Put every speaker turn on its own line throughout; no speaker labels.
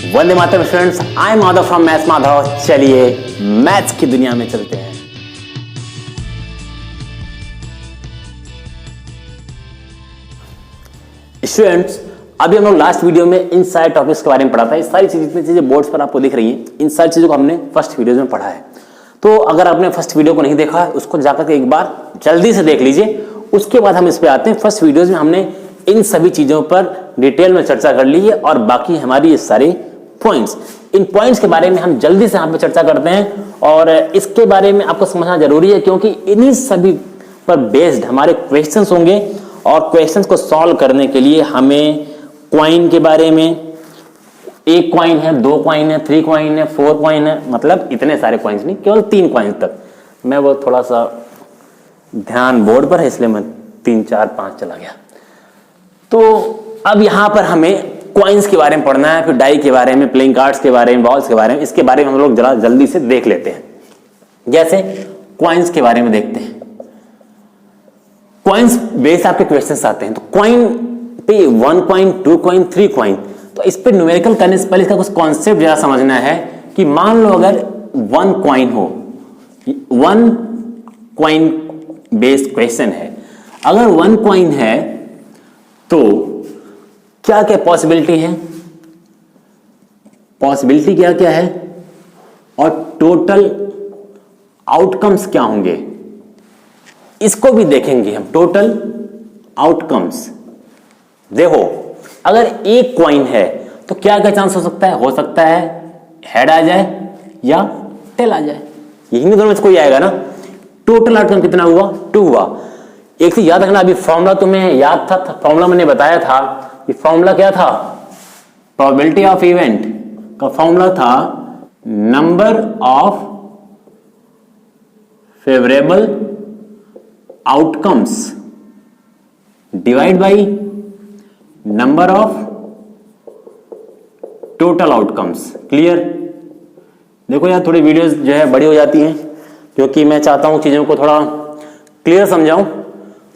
Vande Mataram students, I am Madhav from maths Madhav. चलिए maths की दुनिया में चलते हैं। स्टूडेंट्स, अभी हम लोग लास्ट वीडियो में इन सारे टॉपिक्स के बारे में पढ़ा था। इस सारी जितनी चीजें बोर्ड्स पर आपको दिख रही हैं, इन सारी चीजों को हमने फर्स्ट वीडियो में पढ़ा है। तो अगर आपने फर्स्ट वीडियो को नहीं देखा है, उसको जाकर के एक बार जल्दी से देख लीजिए। उसके बाद हम इस पे आते हैं। फर्स्ट वीडियोज में हमने इन सभी चीजों पर डिटेल में चर्चा कर ली है और बाकी हमारी ये सारी पॉइंट्स, इन पॉइंट्स के बारे में हम जल्दी से यहाँ पे चर्चा करते हैं। और इसके बारे में आपको समझना जरूरी है, क्योंकि इन्हीं सभी पर बेस्ड हमारे क्वेश्चंस होंगे और क्वेश्चंस को सॉल्व करने के लिए हमें कॉइन के बारे में, एक कॉइन है, दो कॉइन है, 3 कॉइन है, 4 कॉइन है, मतलब इतने सारे कॉइन्स नहीं, केवल 3 कॉइन तक। मैं वो थोड़ा सा ध्यान बोर्ड पर है, इसलिए मैं 3, 4, 5 चला गया। तो अब यहां पर हमें कॉइन्स के बारे में पढ़ना है, फिर डाई के बारे में, प्लेइंग कार्ड्स के बारे में, बॉल्स के बारे में। इसके बारे में हम लोग जरा जल्दी से देख लेते हैं। जैसे कॉइन्स के बारे में देखते हैं। कॉइन्स बेस आपके क्वेश्चंस आते हैं। तो कॉइन पे 1 कॉइन, 2 कॉइन, 3 कॉइन, तो इस पे न्यूमेरिकल करने से पहले इसका कुछ कॉन्सेप्ट जरा समझना है कि मान लो अगर 1 कॉइन हो, 1 कॉइन बेस्ड क्वेश्चन है। अगर 1 कॉइन है तो क्या क्या पॉसिबिलिटी है, पॉसिबिलिटी क्या क्या है और टोटल आउटकम्स क्या होंगे, इसको भी देखेंगे हम। टोटल आउटकम्स देखो, अगर एक कॉइन है तो क्या क्या चांस हो सकता है हेड आ जाए या टेल आ जाए, यही दोनों में से कोई आएगा ना। टोटल आउटकम कितना हुआ? 2 हुआ। एक चीज याद रखना, अभी फॉर्मूला तुम्हें याद था, फॉर्मूला मैंने बताया था। ये फॉर्मूला क्या था? प्रोबेबिलिटी ऑफ इवेंट का फॉर्मूला था number of favourable outcomes divide by number of total outcomes. Clear? देखो यार, थोड़ी वीडियोस जो है बड़ी हो जाती हैं, क्योंकि मैं चाहता हूं चीजों को थोड़ा क्लियर समझाऊं।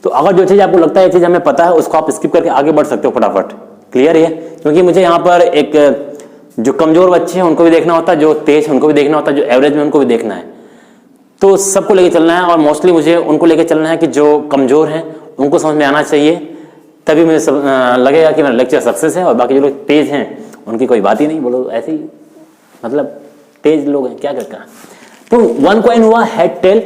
तो अगर जो चीज आपको लगता है ये चीज हमें पता है, उसको आप स्किप करके आगे बढ़ सकते हो फटाफट। क्लियर है? क्योंकि मुझे यहाँ पर एक जो कमजोर बच्चे हैं उनको भी देखना होता है, जो तेज है उनको भी देखना होता है, जो एवरेज में उनको भी देखना है। तो सबको लेके चलना है, और मोस्टली मुझे उनको लेके चलना है कि जो कमजोर हैं उनको समझ में आना चाहिए, तभी मुझे लगेगा कि मेरा लेक्चर सक्सेस है। और बाकी जो लोग तेज हैं उनकी कोई बात ही नहीं, बोलो ऐसे ही, मतलब तेज लोग हैं, क्या करता है। तो 1 कॉइन हुआ, हेड टेल,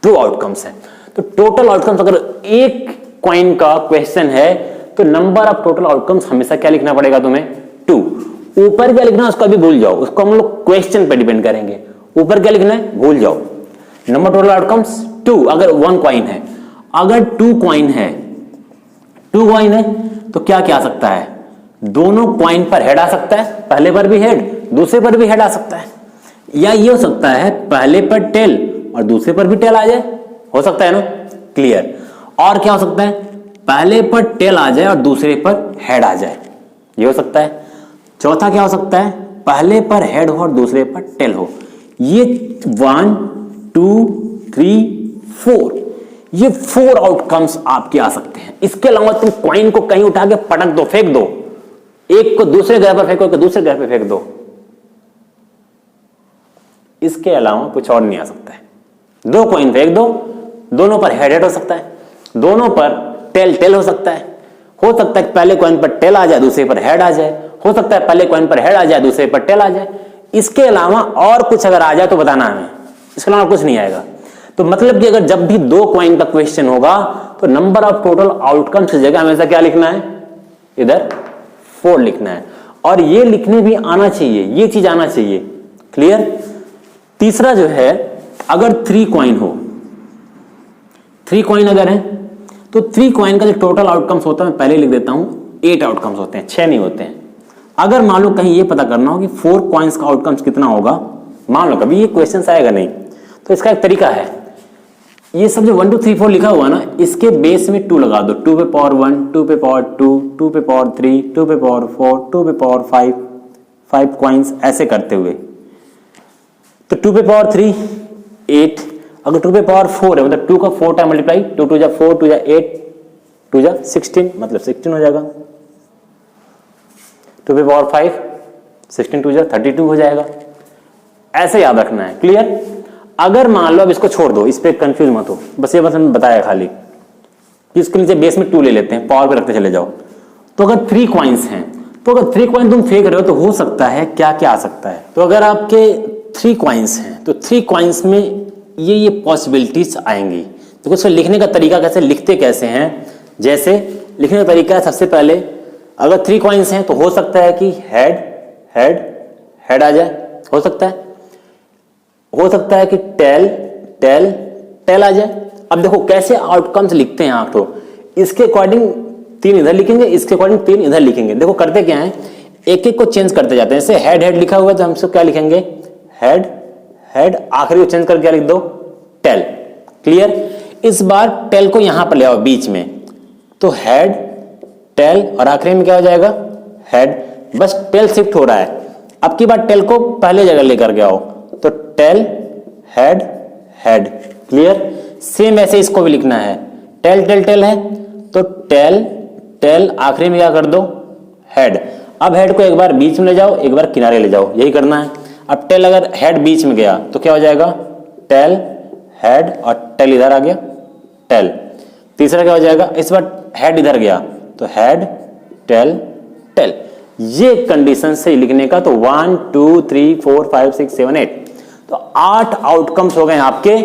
2 आउटकम्स है। तो टोटल आउटकम्स, अगर एक कॉइन का क्वेश्चन है तो नंबर ऑफ टोटल आउटकम्स हमेशा क्या लिखना पड़ेगा तुम्हें? 2। ऊपर क्या लिखना है उसको अभी भूल जाओ, उसको हम लोग क्वेश्चन पे डिपेंड करेंगे। ऊपर क्या लिखना है भूल जाओ। नंबर टोटल आउटकम्स 2 अगर 1 कॉइन है। अगर 2 कॉइन है, 2 कॉइन है तो क्या क्या आ सकता है? दोनों कॉइन पर हेड आ सकता है, पहले पर भी हेड, दूसरे पर भी हेड आ सकता है। या ये हो सकता है पहले पर टेल और दूसरे पर भी टेल आ जाए, हो सकता है ना। क्लियर? और क्या हो सकता है? पहले पर टेल आ जाए और दूसरे पर हेड आ जाए, ये हो सकता है। चौथा क्या हो सकता है? पहले पर हेड हो और दूसरे पर टेल हो। ये 1, 2, 3, 4, ये 4 आउटकम्स आपके आ सकते हैं। इसके अलावा तुम कॉइन को कहीं उठा के पटक दो, फेंक दो, एक को दूसरे ग्रह पर फेंको, दूसरे ग्रह पर फेंक दो, इसके अलावा कुछ और नहीं आ सकता है। 2 कॉइन फेंक दो, दोनों पर हेड हेड हो सकता है, दोनों पर टेल टेल हो सकता है। हो सकता है पहले कॉइन पर टेल आ जाए, दूसरे पर हेड आ जाए। हो सकता है पहले कॉइन पर हेड आ जाए, दूसरे पर टेल आ जाए। इसके अलावा और कुछ अगर आ जाए तो बताना हमें, इसके अलावा कुछ नहीं आएगा। तो मतलब कि अगर जब भी 2 कॉइन का क्वेश्चन होगा तो नंबर ऑफ टोटल आउटकम्स की जगह हमेशा क्या लिखना है? इधर 4 लिखना है। और ये लिखने भी आना चाहिए, ये चीज आना चाहिए। क्लियर? तीसरा जो है, अगर 3 कॉइन हो, 3 कॉइन अगर है तो 3 कॉइन का जो टोटल आउटकम्स होता है, मैं पहले लिख देता हूं, 8 आउटकम्स होते हैं, 6 नहीं होते हैं। अगर मान लो कहीं ये पता करना हो कि 4 कॉइन्स का आउटकम्स कितना होगा, मान लो कभी ये क्वेश्चन आएगा नहीं, तो इसका एक तरीका है। ये सब जो 1 2 3 4 लिखा हुआ ना, इसके बेस में 2 लगा दो। 2 पे पावर 1, 2 पे पावर 2, 2 पे पावर 3, 2 पे पावर 4, 2 पे पावर 5 कॉइन्स, ऐसे करते हुए। तो 2 पे पावर 3 8, अगर 2 पे पावर 4 है मतलब 2 का 4 टाइम मल्टीप्लाई, 2 2 जा 4, 2 जा 8, 2 जा 16, मतलब 16 हो जाएगा। 2 पे पावर 5 16 2 32 हो जाएगा। ऐसे याद रखना है, क्लियर। अगर मान लो अब इसको छोड़ दो, इस पे कंफ्यूज मत हो, बस ये बस हमने बताया खाली कि इसके नीचे बेस में 2 ले लेते हैं, पावर पे रखते चले जाओ। तो अगर 3 कॉइन्स हैं, तो अगर 3 कॉइन तुम फेंक रहे हो तो हो सकता है क्या क्या आ सकता है। तो अगर आपके 3 कॉइन्स हैं तो 3 कॉइन्स में ये पॉसिबिलिटीज आएंगी। तो उसको लिखने का तरीका कैसे, लिखते कैसे हैं, जैसे लिखने का तरीका है, सबसे पहले अगर 3 कॉइन्स हैं तो हो सकता है कि हेड हेड हेड आ जाए, हो सकता है कि टेल टेल टेल आ जाए। अब देखो कैसे आउटकम्स लिखते हैं आप, तो इसके अकॉर्डिंग 3 इधर लिखेंगे, इसके अकॉर्डिंग 3 इधर लिखेंगे। देखो करते क्या है, एक एक को चेंज करते जाते हैं। जैसे हेड हेड लिखा हुआ है तो हम इसको क्या लिखेंगे, हेड हेड, आखिरी को चेंज करके क्या लिख दो, टेल, क्लियर। इस बार टेल को यहां पर ले आओ बीच में, तो हेड टेल और आखिरी में क्या हो जाएगा, हेड। बस टेल शिफ्ट हो रहा है, अब की बार टेल को पहले जगह लेकर के आओ, तो tail head head, clear. Same ऐसे इसको भी लिखना है, टेल टेल टेल है तो टेल टेल, आखिरी में क्या कर दो, हेड। अब हेड को एक बार बीच में ले जाओ, एक बार किनारे ले जाओ, यही करना है। अब टेल अगर हेड बीच में गया तो क्या हो जाएगा, टेल हेड और टेल इधर आ गया, टेल। तीसरा क्या हो जाएगा, इस बार हेड इधर गया तो हेड टेल टेल। ये कंडीशन से लिखने का, तो 1 2 3 4 5 6 7 8, तो 8 आउटकम्स हो गए आपके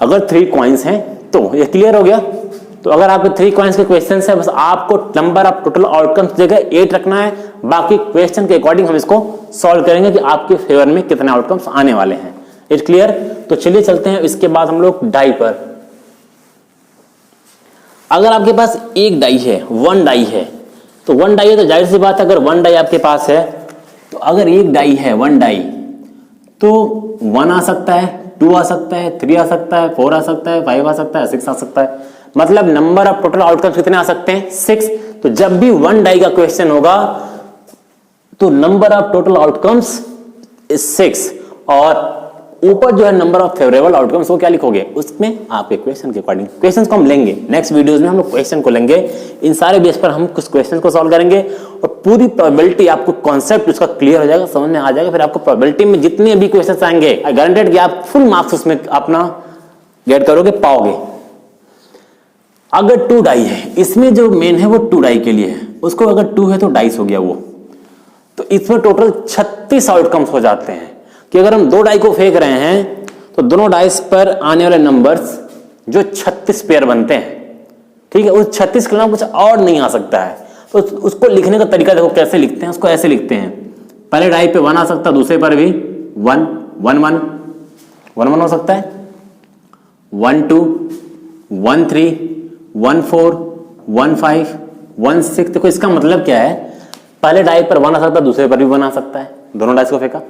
अगर 3 कॉइन्स हैं तो। ये क्लियर हो गया। तो अगर आपके 3 कॉइन्स के क्वेश्चन है, बस आपको नंबर ऑफ टोटल आउटकम्स जगह 8 रखना है, बाकी क्वेश्चन के अकॉर्डिंग हम इसको सॉल्व करेंगे कि आपके फेवर में कितने आउटकम्स आने वाले हैं। It clear. तो चलिए चलते हैं इसके बाद हम लोग डाई पर। अगर आपके पास एक डाई है, 1 डाई है, तो 1 डाई है तो जाहिर सी बात है, अगर 1 डाई आपके पास है तो अगर एक डाई है 1 डाई, तो 1 आ सकता है, 2 आ सकता है, 3 आ सकता है, 4 आ सकता है, 5 आ सकता है, 6 आ सकता है। मतलब नंबर ऑफ टोटल आउटकम्स कितने आ सकते हैं, 6। तो जब भी 1 डाई का क्वेश्चन होगा तो number of total outcomes is 6, और ऊपर जो है नंबर ऑफ फेवरेबल आउटकम्स, वो क्या लिखोगे, उसमें आपके क्वेश्चन के अकॉर्डिंग। क्वेश्चंस को हम लेंगे नेक्स्ट वीडियोस में, हम लोग क्वेश्चन को लेंगे, इन सारे बेस पर हम कुछ क्वेश्चन को सॉल्व करेंगे, और पूरी प्रोबेबिलिटी आपको कॉन्सेप्ट उसका क्लियर हो जाएगा, समझ में आ जाएगा। फिर आपको प्रोबेबिलिटी में जितने भी क्वेश्चन आएंगे, आई गारंटेड कि आप फुल मार्क्स उसमें अपना गेट करोगे, पाओगे। अगर 2 डाई है, इसमें जो मेन है वो 2 डाई के लिए है, उसको अगर 2 है तो डाइस हो गया वो, तो इसमें टोटल 36 आउटकम्स हो जाते हैं। कि अगर हम 2 डाई को फेंक रहे हैं तो दोनों डाइस पर आने वाले नंबर्स जो 36 पेयर बनते हैं, ठीक है। उस 36 के अलावा कुछ और नहीं आ सकता है। तो उसको लिखने का तरीका देखो कैसे लिखते हैं, उसको ऐसे लिखते हैं, पहले डाई पे 1 आ सकता है, दूसरे पर भी 1 1 1 1 1 हो सकता है, 1 2 1 3 1 4 1 5 1 6। देखो इसका मतलब क्या है, पहले डाई पर 1 आ सकता है, दूसरे पर भी 1 आ सकता है, दोनों डाइस को फेंका,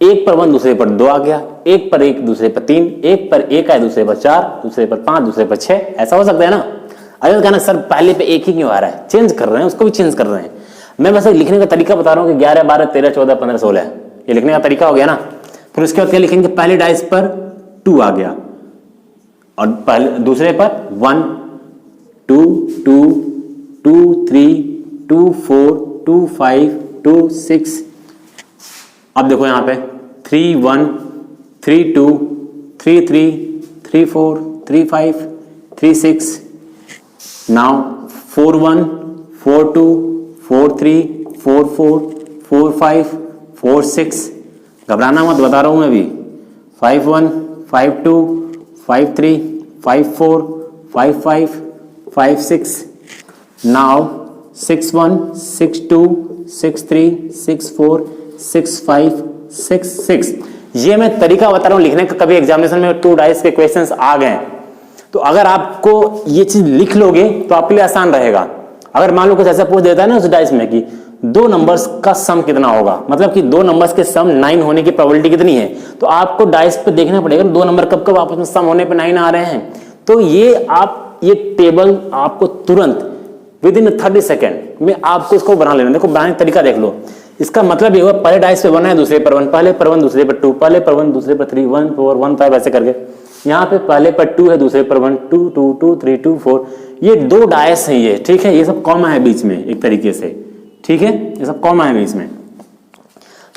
एक पर 1 दूसरे पर 2 आ गया, एक पर 1 दूसरे पर 3, एक पर 1 आया दूसरे पर 4, दूसरे पर 5, दूसरे पर 6, ऐसा हो सकता है ना। अगर कहना सर पहले पे 1 ही क्यों आ रहा है, चेंज कर रहे हैं, उसको भी चेंज कर रहे हैं। मैं बस लिखने का तरीका बता रहा हूँ कि 11 12 13 14 15 16, ये लिखने का तरीका हो गया ना। फिर उसके बाद क्या लिखेंगे, पहले डाइस पर 2 आ गया और पहले दूसरे पर 1 2 2 2 3 2 4 2 5 2 6। अब देखो यहां पे 3 1 3 2 3 3 3 4 3 5 3 6, नाउ 4 1 4 2 4 3 4 4 4 5 4 6। घबराना मत, बता रहा हूं मैं अभी। 5 1 5 2 5 3 5 4 5 5 5 6, नाउ 6 1 6 2 6 3 6 4 6 5 6 6। ये मैं तरीका बता रहा हूं लिखने का। कभी एग्जामिनेशन में 2 डाइस के क्वेश्चंस आ गए तो अगर आपको ये चीज लिख लोगे तो आपके लिए आसान रहेगा। अगर मान लो कुछ ऐसा पूछ देता है ना उस डाइस में कि 2 नंबर्स का सम कितना होगा, मतलब कि 2 नंबर्स के सम 9 होने की प्रोबेबिलिटी कितनी है, तो आपको डाइस पे देखना पड़ेगा 2 नंबर कब कब आपस में सम होने पे 9 आ रहे हैं। तो ये टेबल आपको तुरंत विद इन 30 सेकेंड में आपको इसको बना लेना। देखो बनाने का तरीका देख लो। इसका मतलब ये हुआ पहले डाइस पे 1 है, दूसरे पर 1, पहले पर 1 दूसरे पर 2, पहले पर 1 दूसरे पर 3 1 4 1 5, ऐसे करके यहाँ पे पहले पर 2 है, दूसरे पर 1 2 2 2 3 2 4। ये 2 डाइस हैं ये, ठीक है। ये सब कॉमा है बीच में एक तरीके से, ठीक है, ये सब कॉमा है बीच में।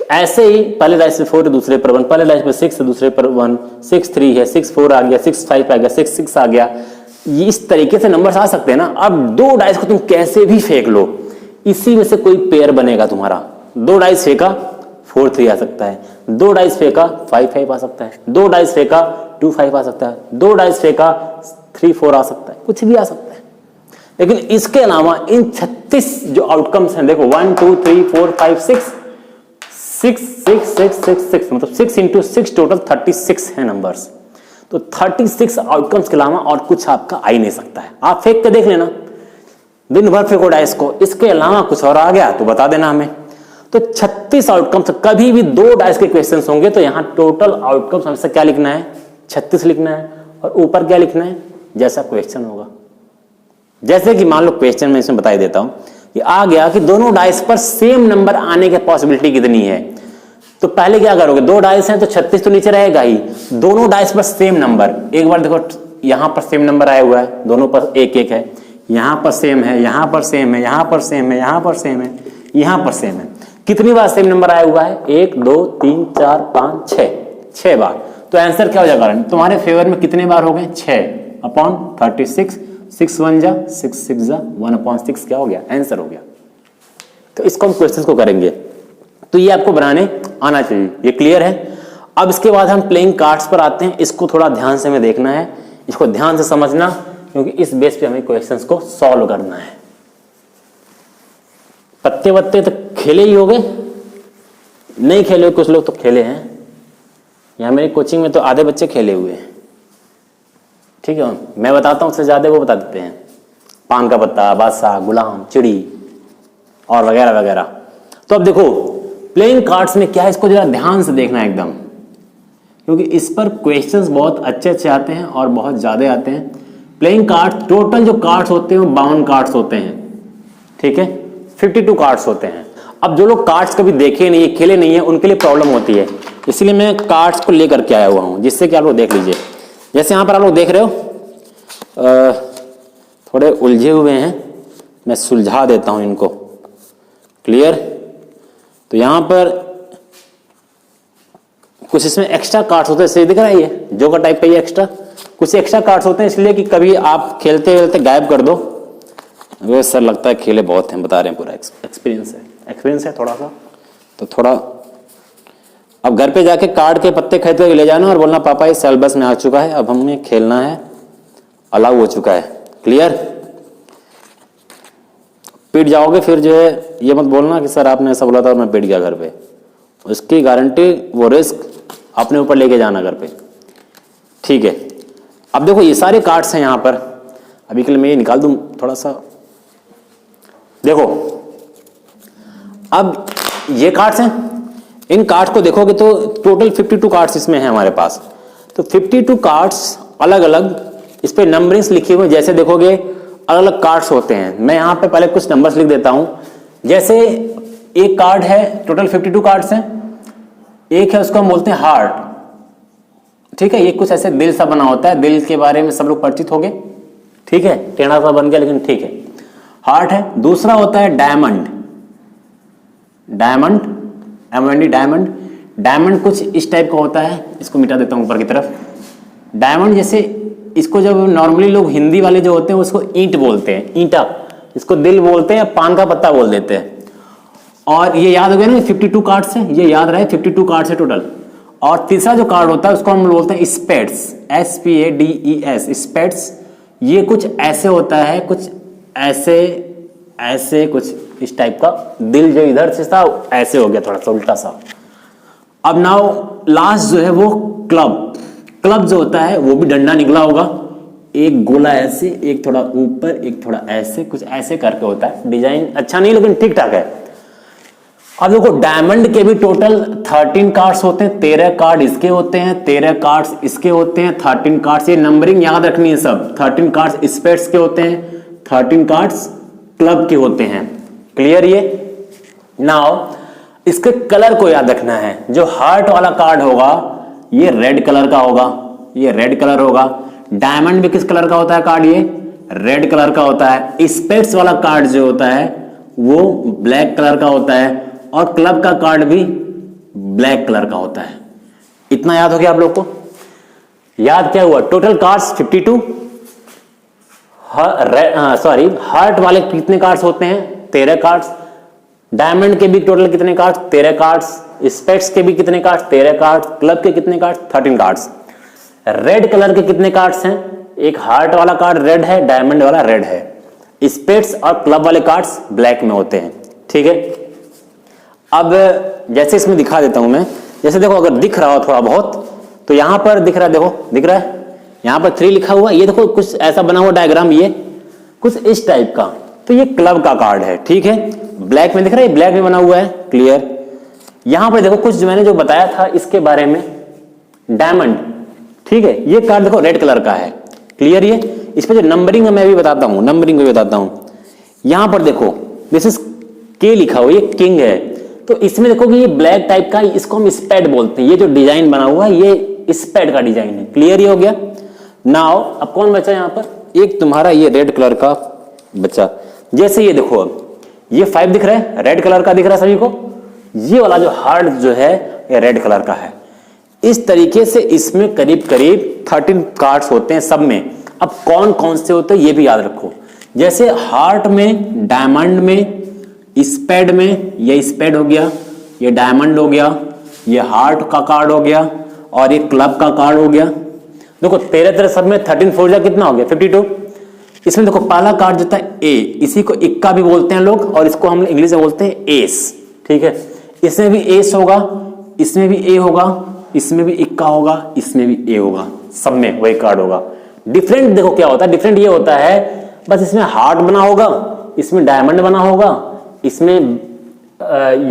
तो ऐसे ही पहले डाइस पे 4 है, दूसरे पर 1, पहले डाइस पे 6 है, दूसरे पर 1, 6 3 है, 6 4 आ गया, 6 5 आ गया, 6 6 आ गया। ये इस तरीके से नंबर्स आ सकते हैं ना। अब 2 डाइस को तुम कैसे भी फेंक लो, इसी में से कोई पेयर बनेगा तुम्हारा। 2 डाइस फेंका 4 3 आ सकता है, 2 डाइस फेंका 5 5 आ सकता है, 2 डाइस फेंका 2 5 आ सकता है, 2 डाइस फेंका 3 4 आ सकता है, कुछ भी आ सकता है। लेकिन इसके अलावा इन 36 जो आउटकम्स हैं, देखो 1 2 3 4 5 6 6 6 6 6 6 मतलब 6 इंटू 6 टोटल 36 है नंबर्स। तो 36 आउटकम्स के अलावा और कुछ आपका आ ही नहीं सकता है। आप फेंक के देख लेना, दिन भर फेंको डाइस को, इसके अलावा कुछ और आ गया तो बता देना हमें। तो 36 आउटकम्स, कभी भी 2 डाइस के क्वेश्चंस होंगे तो यहां टोटल आउटकम्स हमेशा क्या लिखना है, 36 लिखना है। और ऊपर क्या लिखना है, जैसा क्वेश्चन होगा। जैसे कि मान लो क्वेश्चन में इसमें बता देता हूं कि आ गया कि दोनों डाइस पर सेम नंबर आने की पॉसिबिलिटी कितनी है। तो पहले क्या करोगे, 2 डाइस हैं तो 36 तो नीचे रहेगा ही, दोनों डाइस पर सेम नंबर। एक बार देखो यहां पर सेम नंबर आया हुआ है, दोनों पर 1 1 है, यहां पर सेम है, यहां पर सेम है, यहां पर सेम है, यहां पर सेम है, यहां पर सेम है। कितनी बार सेम नंबर आया हुआ है, 1 2 3 4 5 6, 6 बार। तो आंसर क्या हो जाएगा, तुम्हारे फेवर में कितने बार हो गए, 6/36, 6 1 जा 6 6 जा 1/6 क्या हो गया, आंसर हो गया। तो इसको हम क्वेश्चंस को करेंगे, तो ये आपको बनाने आना चाहिए। ये क्लियर है। अब इसके बाद हम प्लेइंग कार्ड्स पर आते हैं। इसको थोड़ा ध्यान से हमें देखना है, इसको ध्यान से समझना, क्योंकि इस बेस पे हमें क्वेश्चंस को सॉल्व करना है। पत्ते वत्ते तो खेले ही होंगे, नहीं खेले कुछ लोग तो खेले हैं। यहाँ मेरी कोचिंग में तो आधे बच्चे खेले हुए हैं। ठीक है, मैं बताता हूं उससे ज्यादा वो बता देते हैं। पान का पत्ता, बादशाह, गुलाम, चिड़ी और वगैरह वगैरह। तो अब देखो प्लेइंग कार्ड्स में क्या है, इसको जरा ध्यान से देखना है एकदम, क्योंकि इस पर क्वेश्चंस बहुत अच्छे अच्छे आते हैं और बहुत ज्यादा आते हैं। प्लेइंग कार्ड टोटल जो कार्ड्स होते हैं वो 52 कार्ड्स होते हैं। ठीक है, 52 कार्ड्स होते हैं। अब जो लोग कार्ड्स कभी देखे नहीं है, खेले नहीं है, उनके लिए प्रॉब्लम होती है, इसलिए मैं कार्ड्स को लेकर के आया हुआ हूं, जिससे कि आप लोग देख लीजिए। जैसे यहां पर आप लोग देख रहे हो थोड़े उलझे हुए हैं, मैं सुलझा देता हूं इनको। क्लियर। तो यहां पर कुछ इसमें एक्स्ट्रा कार्ड्स होते हैं, सही दिख रहा है, ये जोकर टाइप का, ये एक्स्ट्रा कुछ एक्स्ट्रा कार्ड्स होते हैं, इसलिए कि कभी आप खेलते खेलते गायब कर दो। वे सर लगता है खेले बहुत हैं, बता रहे हैं, पूरा एक्सपीरियंस है थोड़ा सा। तो थोड़ा अब घर पे जाके कार्ड के पत्ते खरीद के ले जाना और बोलना पापा ये सिलेबस में आ चुका है, अब हमें खेलना है, अलाउ हो चुका है। क्लियर। पीट जाओगे फिर जो है, ये मत बोलना कि सर आपने ऐसा बोला था और मैं पीट गया घर पे। उसकी गारंटी, वो रिस्क अपने ऊपर लेके जाना घर पे। ठीक है, अब देखो ये सारे कार्ड्स हैं यहां पर। अभी के लिए मैं ये निकाल दूं थोड़ा सा। देखो अब ये कार्ड्स हैं, इन कार्ड्स को देखोगे तो टोटल 52 कार्ड्स इसमें हैं हमारे पास। तो 52 कार्ड्स अलग अलग इस पे नंबरिंग्स लिखी हुई, जैसे देखोगे अलग अलग कार्ड्स होते हैं। मैं यहां पे पहले कुछ नंबर्स लिख देता हूं। जैसे एक कार्ड है, टोटल 52 कार्ड्स हैं, एक है उसको हम बोलते हैं हार्ट। ठीक है, ये कुछ ऐसे दिल सा बना होता है, दिल के बारे में सब लोग परिचित हो गए। ठीक है, टेढ़ा सा बन गया लेकिन ठीक है, हार्ट है। दूसरा होता है डायमंड, डायमंड कुछ इस टाइप का होता है। इसको मिटा देता हूं ऊपर की तरफ। डायमंड जैसे, इसको जब नॉर्मली लोग हिंदी वाले जो होते हैं उसको ईंट बोलते हैं, ईंटा, इसको दिल बोलते हैं, पान का पत्ता बोल देते हैं। और ये याद हो गया ना, 52 कार्ड्स है, ये याद रहे 52 कार्ड्स है टोटल। और तीसरा जो कार्ड होता है उसको हम बोलते हैं स्पेड्स, SPADES, स्पेड्स। ये कुछ ऐसे होता है, कुछ ऐसे ऐसे, कुछ इस टाइप का। दिल जो इधर से था ऐसे हो गया, थोड़ा सा उल्टा सा। अब नाउ लास्ट जो है वो क्लब जो होता है वो भी डंडा निकला होगा, एक गोला ऐसे, एक थोड़ा ऊपर, एक थोड़ा ऐसे, कुछ ऐसे करके होता है। डिजाइन अच्छा नहीं लेकिन ठीक ठाक है। अब देखो डायमंड के भी टोटल 13 कार्ड्स होते हैं, 13 कार्ड इसके होते हैं, 13 कार्ड्स इसके होते हैं, 13 कार्ड्स, ये नंबरिंग याद रखनी है सब। 13 कार्ड्स स्पेड्स के होते हैं, 13 कार्ड्स क्लब के होते हैं। क्लियर। ये नाउ इसके कलर को याद रखना है। जो हार्ट वाला कार्ड होगा ये रेड कलर का होगा, ये रेड कलर होगा। डायमंड भी किस कलर का होता है कार्ड, ये रेड कलर का होता है। स्पेड्स वाला कार्ड जो होता है वो ब्लैक कलर का होता है। और क्लब का कार्ड भी ब्लैक कलर का होता है। इतना याद हो गया आप लोग को? याद क्या हुआ? Total cards 52। हार्ट वाले कितने कार्ड्स होते हैं? 13 कार्ड्स। डायमंड के भी टोटल कितने कार्ड्स? 13 कार्ड्स। स्पेक्स के भी कितने कार्ड्स? 13 कार्ड्स। क्लब के कितने कार्ड्स? 13 कार्ड्स। रेड कलर के कितने कार्ड्स हैं? एक हार्ट वाला कार्ड रेड है, डायमंड वाला रेड है। स्पेक्स और क्लब वाले कार्ड्स ब्लैक में होते हैं। ठीक है, अब जैसे इसमें दिखा देता हूं मैं। जैसे देखो, अगर दिख रहा हो थोड़ा बहुत तो यहां पर दिख रहा है, देखो दिख रहा है, यहां पर 3 लिखा हुआ। ये देखो कुछ ऐसा बना हुआ डायग्राम, ये कुछ इस टाइप का, तो ये क्लब का कार्ड है। ठीक है, ब्लैक में दिख रहा है, ब्लैक में बना हुआ है, क्लियर। यहां पर देखो कुछ मैंने जो बताया था इसके बारे में, डायमंड। ठीक है, ये कार्ड देखो रेड कलर का है, क्लियर। ये इस पर जो नंबरिंग है मैं भी बताता हूं, नंबरिंग भी बताता हूं। यहां पर देखो दिस इज के लिखा हुआ, ये किंग है। तो इसमें देखो कि ये ब्लैक टाइप का, इसको हम स्पेड बोलते हैं। ये जो डिजाइन बना हुआ है ये स्पेड का डिजाइन है, क्लियर। ये हो गया। नाउ अब कौन बचा यहां पर? एक तुम्हारा ये रेड कलर का बचा। जैसे ये देखो, अब ये 5 दिख रहा है, रेड कलर का दिख रहा है सभी को। ये वाला जो हार्ट जो है ये रेड कलर का है। इस तरीके से इसमें करीब करीब 13 कार्ड्स होते हैं सब में। अब कौन कौन से होते हैं ये भी याद रखो। जैसे हार्ट में, डायमंड में, स्पेड में, ये स्पेड हो गया, ये डायमंड हो गया, ये हार्ट का कार्ड हो गया और ये क्लब का कार्ड हो गया। देखो 13 सब में 13 4 जा कितना हो गया? 52। इसमें देखो पहला कार्ड जो था ए, इसी को इक्का भी बोलते हैं लोग और इसको हम इंग्लिश में बोलते हैं एस। ठीक है, इसमें भी एस होगा, इसमें भी ए होगा, इसमें भी इक्का होगा, इसमें भी ए होगा, सब में वही कार्ड होगा। डिफरेंट देखो क्या होता है, डिफरेंट ये होता है बस इसमें हार्ट बना होगा, इसमें डायमंड बना होगा, इसमें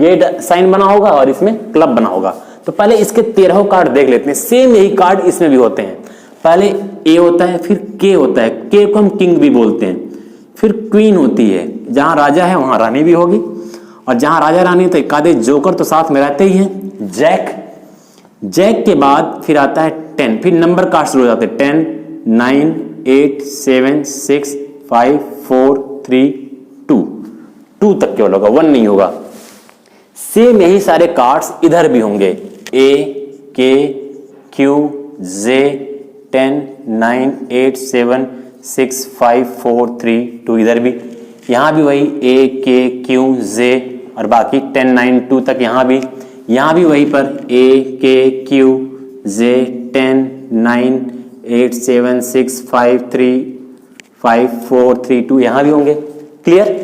ये साइन बना होगा और इसमें क्लब बना होगा। तो पहले इसके 13 कार्ड देख लेते हैं। सेम यही कार्ड इसमें भी होते हैं। पहले ए होता है, फिर के होता है, के को हम किंग भी बोलते हैं, फिर क्वीन होती है, जहां राजा है वहां रानी भी होगी, और जहां राजा रानी तो एक आधे जोकर तो साथ में रहते ही हैं, जैक। जैक के बाद फिर आता है 10, फिर नंबर कार्ड शुरू हो जाते हैं 10, 9, 8, 7, 6, 5, 4, 3, 2 तक केवल होगा, 1 नहीं होगा। सेम यही सारे कार्ड्स इधर भी होंगे, ए, के, क्यू, जे, 10, 9, 8, 7, 6, 5, 4, 3, 2 इधर भी, यहां भी वही ए, के, क्यू, जे और बाकी 10, 9, 2 तक यहां भी वहीं पर ए, के, क्यू, जे, 10, 9, 8, 7, 6, 5, 3, 5, 4, 3, 2 यहां भी होंगे, क्लियर।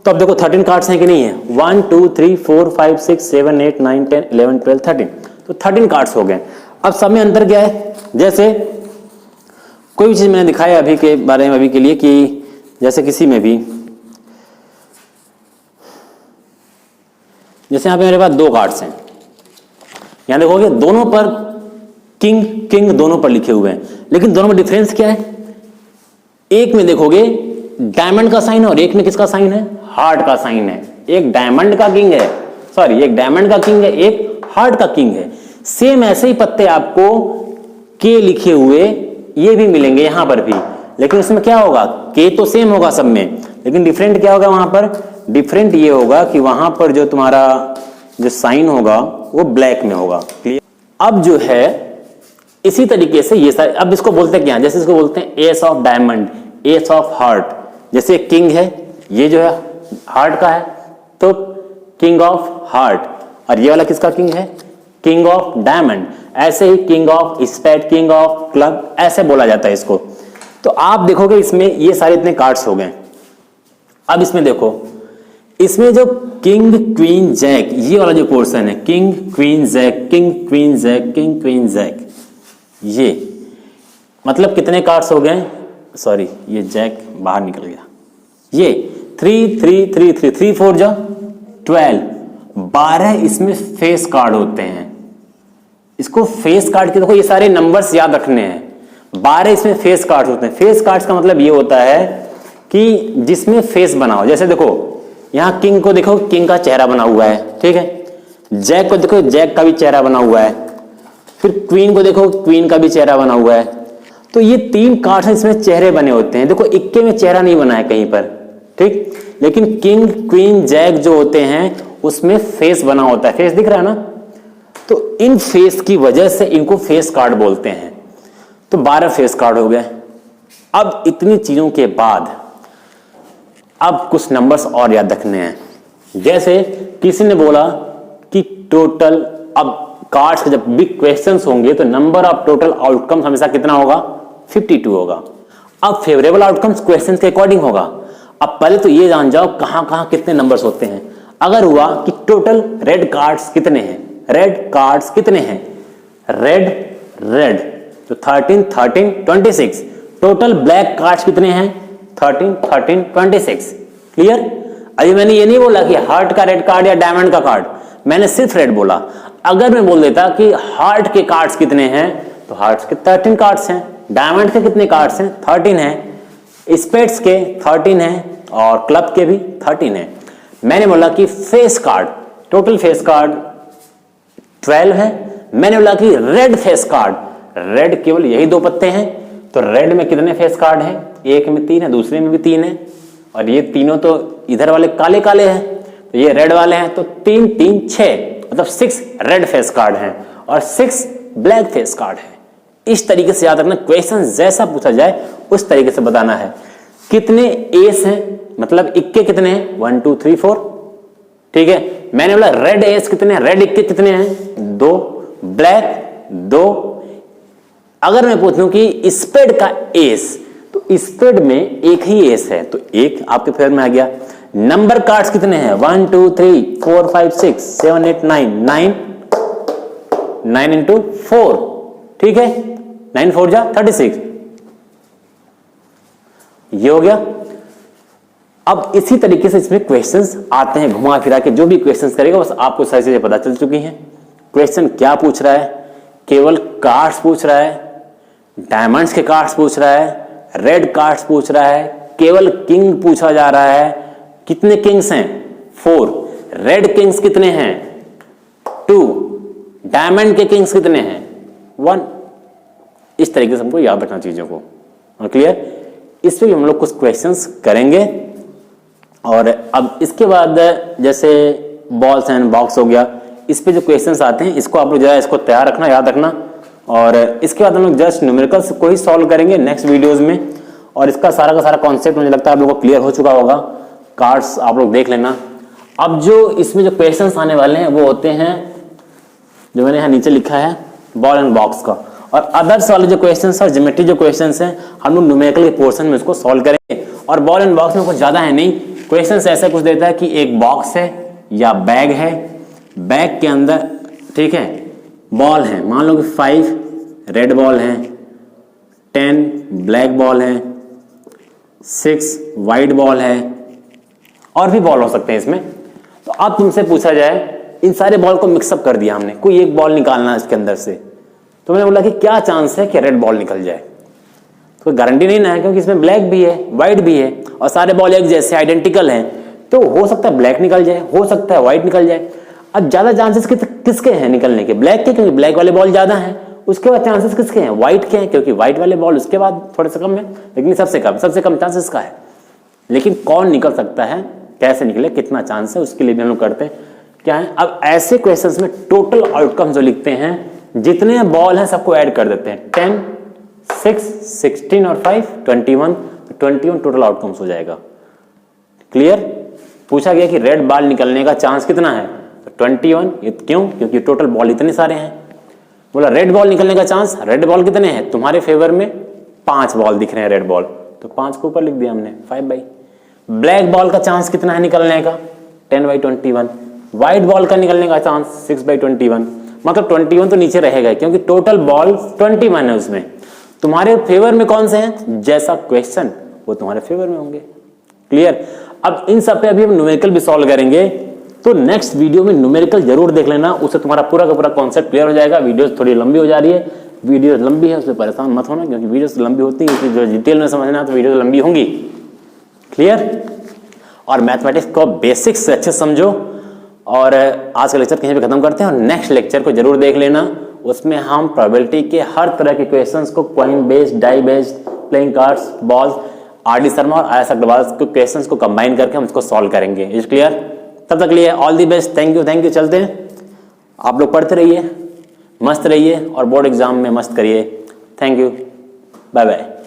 तो अब देखो 13 कार्ड्स हैं कि नहीं है? 1, 2, 3, 4, 5, 6, 7, 8, 9, 10, 11, 12, 13। तो 13 कार्ड्स हो गए। अब सब में अंतर क्या है? जैसे कोई भी चीज मैंने दिखाया अभी के बारे में, अभी के लिए, कि जैसे किसी में भी, जैसे यहां पे मेरे पास 2 कार्ड्स हैं, यहां देखोगे दोनों पर किंग किंग दोनों पर लिखे हुए हैं, लेकिन दोनों में डिफरेंस क्या है? एक में देखोगे डायमंड का साइन है और एक में किसका साइन है? हार्ट का साइन है। एक डायमंड का किंग है, एक डायमंड का किंग है, एक हार्ट का किंग है। सेम ऐसे ही पत्ते आपको के लिखे हुए ये भी मिलेंगे यहां पर भी, लेकिन उसमें क्या होगा? के तो सेम होगा सब में, लेकिन डिफरेंट क्या होगा वहां पर? डिफरेंट ये होगा कि वहां पर जो तुम्हारा जो साइन होगा वो ब्लैक में होगा, क्लियर। अब जो है इसी तरीके से ये सारे, अब इसको बोलते हैं क्या? जैसे इसको बोलते हैं S of diamond, S of heart. जैसे किंग है, ये जो है हार्ट का है तो किंग ऑफ हार्ट, और ये वाला किसका किंग है? King of diamond. ऐसे ही king of spade, king of club, ऐसे बोला जाता है इसको। तो आप देखोगे इसमें ये सारे इतने कार्ड्स हो गए। अब इसमें देखो, इसमें जो किंग क्वीन जैक ये वाला जो पोर्शन है, king queen jack, king queen jack, king queen jack, ये मतलब कितने कार्ड्स हो गए? सॉरी, ये जैक बाहर निकल गया। ये 3 3 3 3 3 4 जा 12, 12 इसमें फेस कार्ड होते हैं। इसको फेस कार्ड के देखो, ये सारे नंबर्स याद रखने हैं। 12 इसमें फेस कार्ड होते हैं। फेस कार्ड्स का मतलब ये होता है कि जिसमें फेस बना हो। जैसे देखो यहां किंग को देखो, किंग का चेहरा बना हुआ है, ठीक है। जैक को देखो, जैक का भी चेहरा बना हुआ है। फिर क्वीन को देखो, क्वीन का भी चेहरा बना हुआ है। तो ये 3 कार्ड्स हैं, इसमें चेहरे बने होते हैं। देखो इक्के में चेहरा नहीं बना है कहीं पर, ठीक, लेकिन किंग क्वीन जैक जो होते हैं उसमें फेस बना होता है। फेस दिख रहा है ना? तो इन फेस की वजह से इनको फेस कार्ड बोलते हैं। तो 12 फेस कार्ड हो गए। अब इतनी चीजों के बाद अब कुछ नंबर्स और याद रखने हैं। जैसे किसी ने बोला कि टोटल, अब कार्ड्स के जब बिग क्वेश्चंस होंगे तो नंबर ऑफ टोटल आउटकम्स हमेशा कितना होगा, 52 होगा। अब फेवरेबल आउटकम्स क्वेश्चन के अकॉर्डिंग होगा। अब पहले तो ये जान जाओ कहां कहां कितने नंबर्स होते हैं। अगर हुआ कि टोटल रेड कार्ड्स कितने हैं, रेड कार्ड्स कितने हैं, रेड तो 13 13 26। टोटल ब्लैक कार्ड्स कितने हैं, 13 13 26। क्लियर। अभी मैंने ये नहीं बोला कि हार्ट का रेड कार्ड या डायमंड का कार्ड, मैंने सिर्फ रेड बोला। अगर मैं बोल देता कि हार्ट के कार्ड्स कितने हैं, तो हार्ट के 13 कार्ड्स हैं, डायमंड के कितने कार्ड्स हैं, 13 हैं, स्पेड्स के 13 हैं और क्लब के भी 13 हैं। मैंने बोला कि face card, total face card 12 है। मैंने बोला कि रेड फेस कार्ड, रेड केवल यही 2 पत्ते हैं, तो रेड में कितने फेस कार्ड हैं, एक में 3 है, दूसरे में भी 3 है, और ये तीनों तो इधर वाले काले काले हैं, तो ये रेड वाले हैं, तो 3 3 6, मतलब 6 रेड फेस कार्ड हैं और 6 ब्लैक फेस कार्ड है। इस तरीके से याद रखना, क्वेश्चन जैसा पूछा जाए उस तरीके से बताना है। कितने एस हैं, मतलब इक्के कितने हैं, 1 2 3 4। ठीक है। मैंने बोला रेड एस कितने हैं, रेड इक्के कितने हैं, 2, ब्लैक 2। अगर मैं पूछूं कि स्पेड का एस, तो स्पेड में एक ही एस है, तो एक आपके फेवर में आ गया। नंबर कार्ड्स कितने हैं, 1 2 3 4 5 6 7 8 9 9 इंटू 4। ठीक है, 9 4 जा 36, ये हो गया। अब इसी तरीके से इसमें क्वेश्चंस आते हैं घुमा फिरा के, जो भी क्वेश्चंस करेगा बस आपको सारी चीजें पता चल चुकी हैं। क्वेश्चन क्या पूछ रहा है, केवल कार्ड्स पूछ रहा है, डायमंड्स के कार्ड्स पूछ रहा है, रेड कार्ड्स पूछ रहा है, केवल किंग पूछा जा रहा है। कितने किंग्स हैं, 4। रेड किंग्स कितने हैं, 2। डायमंड के किंग्स कितने हैं, 1। इस तरीके से हमको याद रखना चीजों को। और क्लियर। इस पे भी हम लोग कुछ क्वेश्चंस करेंगे। और अब इसके बाद जैसे बॉल्स एंड बॉक्स हो गया, इस पे जो क्वेश्चंस आते हैं इसको आप लोग जरा इसको तैयार रखना, याद रखना। और इसके बाद हम लोग जस्ट न्यूमेरिकल्स को ही सॉल्व करेंगे नेक्स्ट वीडियोस में। और इसका सारा का सारा कॉन्सेप्ट मुझे लगता है आप लोगों को क्लियर हो चुका होगा। कार्ड्स आप लोग देख लेना। अब जो इसमें जो क्वेश्चंस आने वाले हैं वो होते हैं, जो मैंने यहाँ नीचे लिखा है, बॉल एंड बॉक्स का। और अदर्स वाले जो क्वेश्चंस और ज्योमेट्री जो क्वेश्चंस हैं हम लोग न्यूमेरिकल के पोर्शन में इसको सॉल्व करेंगे। और बॉल एंड बॉक्स में कुछ ज्यादा है नहीं, क्वेश्चंस ऐसा कुछ देता है कि एक बॉक्स है या बैग है, बैग के अंदर ठीक है बॉल है, मान लो कि 5 रेड बॉल है, 10 ब्लैक बॉल है, 6 वाइट बॉल है, और भी बॉल हो सकते हैं इसमें। तो अब तुमसे पूछा जाए, इन सारे बॉल को मिक्सअप कर दिया हमने, कोई एक बॉल निकालना है इसके अंदर से, तो मैंने बोला कि क्या चांस है कि रेड बॉल निकल जाए। तो गारंटी नहीं ना है, क्योंकि इसमें ब्लैक भी है वाइट भी है और सारे बॉल एक जैसे आइडेंटिकल हैं, तो हो सकता है ब्लैक निकल जाए, हो सकता है व्हाइट निकल जाए। अब ज्यादा चांसेस किसके हैं निकलने के, ब्लैक के, क्योंकि ब्लैक वाले बॉल ज्यादा हैं। उसके बाद चांसेस किसके हैं, व्हाइट के हैं, क्योंकि व्हाइट वाले बॉल उसके बाद थोड़े से कम है, लेकिन सबसे कम चांसेस का है। लेकिन कौन निकल सकता है, कैसे निकले, कितना चांस है, उसके लिए भी हम लोग करते हैं क्या है। अब ऐसे क्वेश्चंस में टोटल आउटकम जो लिखते हैं, जितने बॉल हैं सबको ऐड कर देते हैं, 10 6 16 और 5 21, 21 टोटल आउटकम्स हो जाएगा। क्लियर। पूछा गया कि रेड बॉल निकलने का चांस कितना है, तो 21। क्यों, क्योंकि टोटल बॉल इतने सारे हैं। बोला रेड बॉल निकलने का चांस, रेड बॉल कितने हैं तुम्हारे फेवर में, 5 बॉल दिख रहे हैं रेड बॉल, तो 5 को ऊपर लिख दिया हमने 5 बाई। ब्लैक बॉल का चांस कितना है निकलने का, 10 बाई 21। व्हाइट बॉल का निकलने का चांस 6 बाई 21, मतलब 21 तो नीचे रहेगा, क्योंकि टोटल बॉल 21 है उसमें। तुम्हारे फेवर में कौन से हैं, जैसा क्वेश्चन वो तुम्हारे फेवर में होंगे। क्लियर। अब इन सब पे अभी हम न्यूमेरिकल भी सॉल्व करेंगे, तो नेक्स्ट वीडियो में न्यूमेरिकल जरूर देख लेना, उससे तुम्हारा पूरा का पूरा कॉन्सेप्ट क्लियर हो जाएगा। वीडियो थोड़ी लंबी हो जा रही है, वीडियो लंबी है उससे परेशान मत होना, क्योंकि वीडियो लंबी होती है, इसलिए जो डिटेल में समझना तो वीडियो लंबी होंगी। क्लियर। और मैथमेटिक्स को बेसिक्स से अच्छे समझो। और आज का लेक्चर कहीं पे खत्म करते हैं, और नेक्स्ट लेक्चर को जरूर देख लेना। उसमें हम प्रोबेबिलिटी के हर तरह के क्वेश्चंस को, coin based, die based, playing cards, balls, R D. Sharma और आया अग्रवाल के क्वेश्चंस को कंबाइन करके हम इसको सॉल्व करेंगे। Is clear. तब तक लिए all the best, thank you, चलते हैं। आप लोग पढ़ते रहिए, मस्त रहिए और बोर्ड एग्जाम में मस्त करिए। Thank you, bye bye.